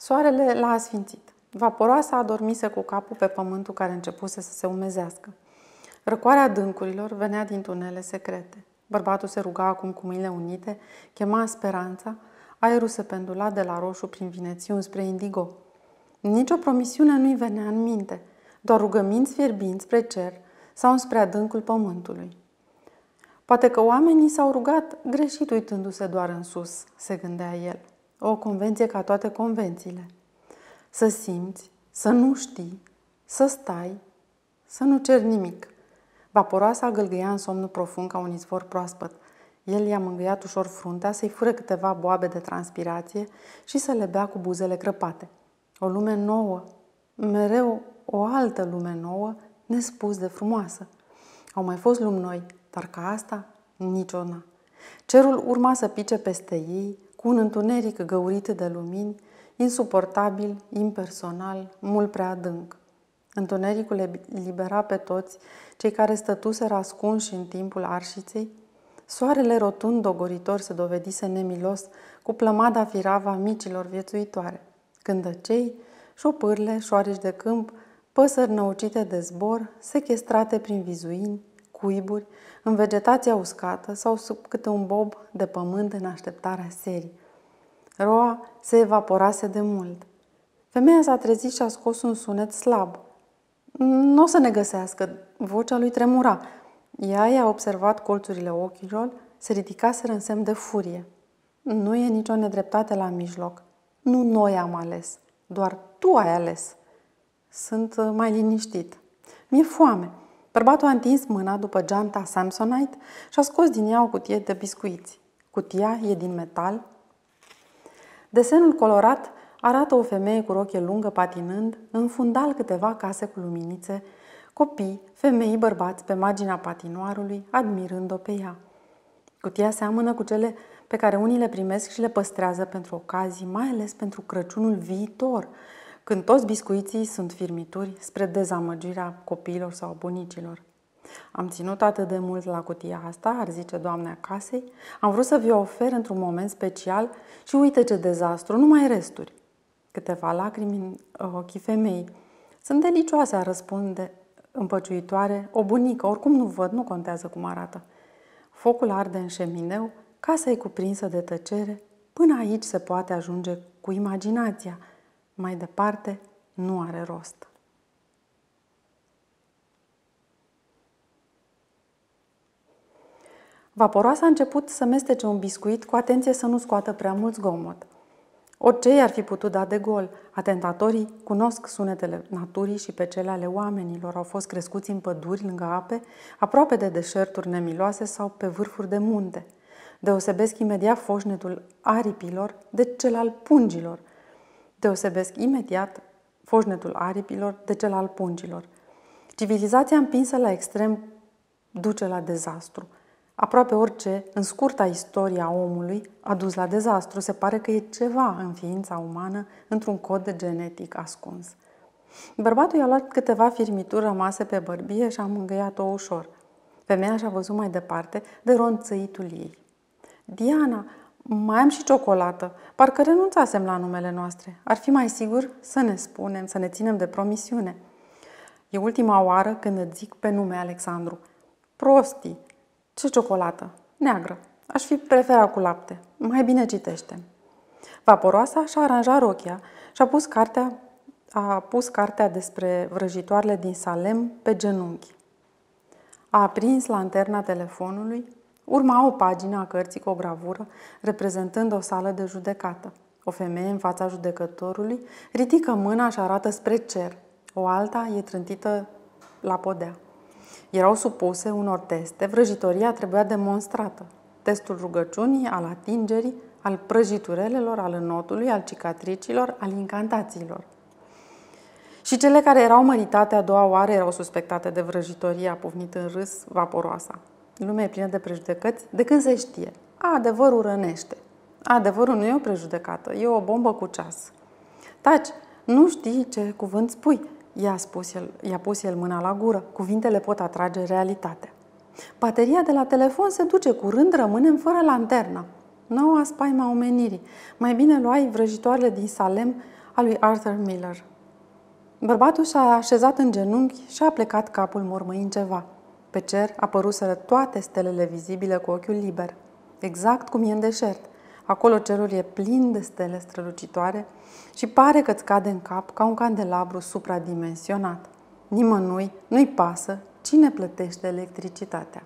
Soarele l-a asfințit. Vaporoasa adormise cu capul pe pământul care începuse să se umezească. Răcoarea adâncurilor venea din tunele secrete. Bărbatul se ruga acum cu mâinile unite, chema speranța, aerul se pendula de la roșu prin vinețiuni spre indigo. Nici o promisiune nu-i venea în minte, doar rugăminți fierbinți spre cer sau spre adâncul pământului. Poate că oamenii s-au rugat greșit uitându-se doar în sus, se gândea el. O convenție ca toate convențiile. Să simți, să nu știi, să stai, să nu ceri nimic. Vaporoasa gâlgâia în somnul profund ca un izvor proaspăt. El i-a mângâiat ușor fruntea să-i fură câteva boabe de transpirație și să le bea cu buzele crăpate. O lume nouă, mereu o altă lume nouă, nespus de frumoasă. Au mai fost lumi noi, dar ca asta, niciuna. Cerul urma să pice peste ei, cu un întuneric găurit de lumini, insuportabil, impersonal, mult prea adânc. Întunericul elibera pe toți cei care stătuseră ascunși în timpul arșiței. Soarele rotund dogoritor se dovedise nemilos cu plămada firava micilor viețuitoare. Cântăcei, șopârle, șoareci de câmp, păsări năucite de zbor, sechestrate prin vizuini, cuiburi, în vegetația uscată sau sub câte un bob de pământ în așteptarea serii. Roa se evaporase de mult. Femeia s-a trezit și a scos un sunet slab. Nu o să ne găsească, vocea lui tremura. Ea i-a observat colțurile ochilor, se ridicaseră în semn de furie. Nu e nicio nedreptate la mijloc. Nu noi am ales, doar tu ai ales. Sunt mai liniștit. Mi-e foame. Bărbatul a întins mâna după geanta Samsonite și a scos din ea o cutie de biscuiți. Cutia e din metal. Desenul colorat arată o femeie cu rochie lungă patinând, în fundal câteva case cu luminițe, copii, femei, bărbați pe marginea patinoarului, admirând-o pe ea. Cutia seamănă cu cele pe care unii le primesc și le păstrează pentru ocazii, mai ales pentru Crăciunul viitor, când toți biscuiții sunt firmituri spre dezamăgirea copiilor sau bunicilor. Am ținut atât de mult la cutia asta, ar zice doamna casei, am vrut să vi-o ofer într-un moment special și uite ce dezastru, numai resturi. Câteva lacrimi în ochii femeii. Sunt delicioase, a răspunde împăciuitoare, o bunică, oricum nu văd, nu contează cum arată. Focul arde în șemineu, casa e cuprinsă de tăcere, până aici se poate ajunge cu imaginația, mai departe nu are rost. Vaporoasa a început să mestece un biscuit cu atenție să nu scoată prea mult zgomot. Orice i-ar fi putut da de gol. Atentatorii cunosc sunetele naturii și pe cele ale oamenilor. Au fost crescuți în păduri, lângă ape, aproape de deșerturi nemiloase sau pe vârfuri de munte. Deosebesc imediat foșnetul aripilor de cel al pungilor. Civilizația împinsă la extrem duce la dezastru. Aproape orice, în scurta istorie a omului, a dus la dezastru. Se pare că e ceva în ființa umană, într-un cod genetic ascuns. Bărbatul i-a luat câteva firmituri rămase pe bărbie și a mângâiat-o ușor. Femeia și-a văzut mai departe de ronțăitul ei. Diana, mai am și ciocolată. Parcă renunțasem la numele noastre. Ar fi mai sigur să ne spunem, să ne ținem de promisiune. E ultima oară când îți zic pe nume, Alexandru. Prostii! Ce ciocolată? Neagră. Aș fi preferat cu lapte. Mai bine citește. Vaporoasa și-a aranjat rochia și a pus cartea despre vrăjitoarele din Salem pe genunchi. A aprins lanterna telefonului. Urma o pagină a cărții cu o gravură reprezentând o sală de judecată. O femeie în fața judecătorului ridică mâna și arată spre cer. O alta e trântită la podea. Erau supuse unor teste, vrăjitoria trebuia demonstrată. Testul rugăciunii, al atingerii, al prăjiturelelor, al înotului, al cicatricilor, al incantațiilor. Și cele care erau măritate a doua oară erau suspectate de vrăjitorie, a pufnit în râs Vaporoasa. Lumea e plină de prejudecăți de când se știe. Adevărul rănește. Adevărul nu e o prejudecată, e o bombă cu ceas. Taci, nu știi ce cuvânt spui, i-a pus el mâna la gură. Cuvintele pot atrage realitatea. Bateria de la telefon se duce, curând rămânem fără lanternă. Noua spaima omenirii. Mai bine luai vrăjitoarele din Salem, a lui Arthur Miller. Bărbatul s-a așezat în genunchi și a plecat capul mormăind ceva. Pe cer apăruseră toate stelele vizibile cu ochiul liber. Exact cum e în deșert. Acolo cerul e plin de stele strălucitoare și pare că îți cade în cap ca un candelabru supradimensionat. Nimănui nu-i pasă cine plătește electricitatea.